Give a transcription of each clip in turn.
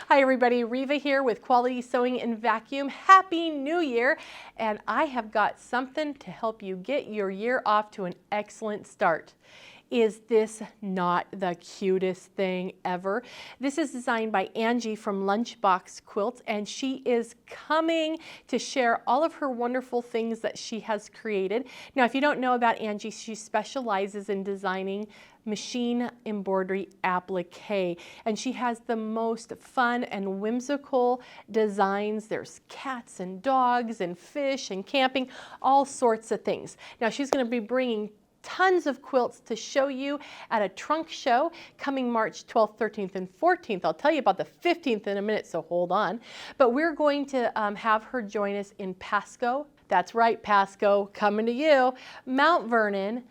Hi everybody, Riva here with Quality Sewing and Vacuum. Happy New Year! And I have got something to help you get your year off to an excellent start. Is this not the cutest thing ever? This is designed by Angie from Lunch Box Quilts, and she is coming to share all of her wonderful things that she has created. Now, if you don't know about Angie, she specializes in designing machine embroidery applique, and she has the most fun and whimsical designs. There's cats and dogs and fish and camping, all sorts of things. Now, she's going to be bringing tons of quilts to show you at a trunk show coming March 12th, 13th, and 14th. I'll tell you about the 15th in a minute, so hold on. But we're going to have her join us in Pasco. That's right, Pasco, coming to you. Mount Vernon,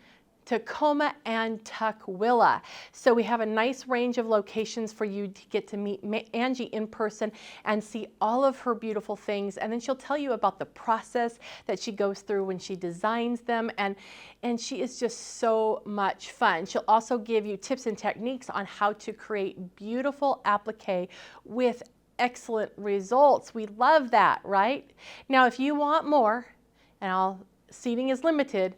Tacoma, and Tukwila. So we have a nice range of locations for you to get to meet Angie in person and see all of her beautiful things. And then she'll tell you about the process that she goes through when she designs them. And she is just so much fun. She'll also give you tips and techniques on how to create beautiful applique with excellent results. We love that, right? Now, if you want more, and seating is limited,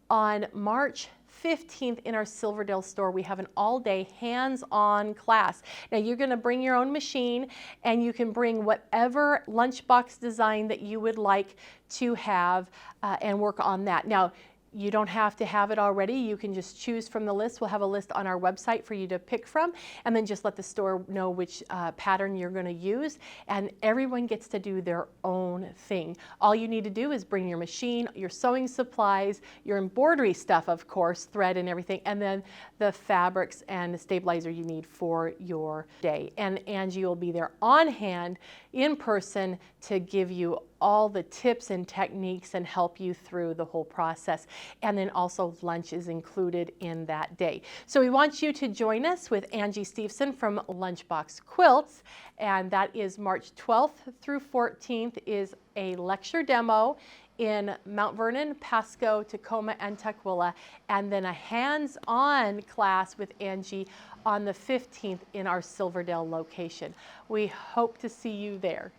on March 15th in our Silverdale store, we have an all-day hands-on class. Now, you're going to bring your own machine, and you can bring whatever lunchbox design that you would like to have and work on that. Now, you don't have to have it already. You can just choose from the list. We'll have a list on our website for you to pick from, and then just let the store know which pattern you're going to use, and everyone gets to do their own thing. All you need to do is bring your machine, your sewing supplies, your embroidery stuff, of course, thread and everything, and then the fabrics and the stabilizer you need for your day. And Angie will be there on hand in person to give you all the tips and techniques and help you through the whole process. And then also lunch is included in that day. So we want you to join us with Angie Steveson from Lunchbox Quilts, and that is March 12th through 14th is a lecture demo in Mount Vernon, Pasco, Tacoma, and Tukwila, and then a hands-on class with Angie on the 15th in our Silverdale location. We hope to see you there.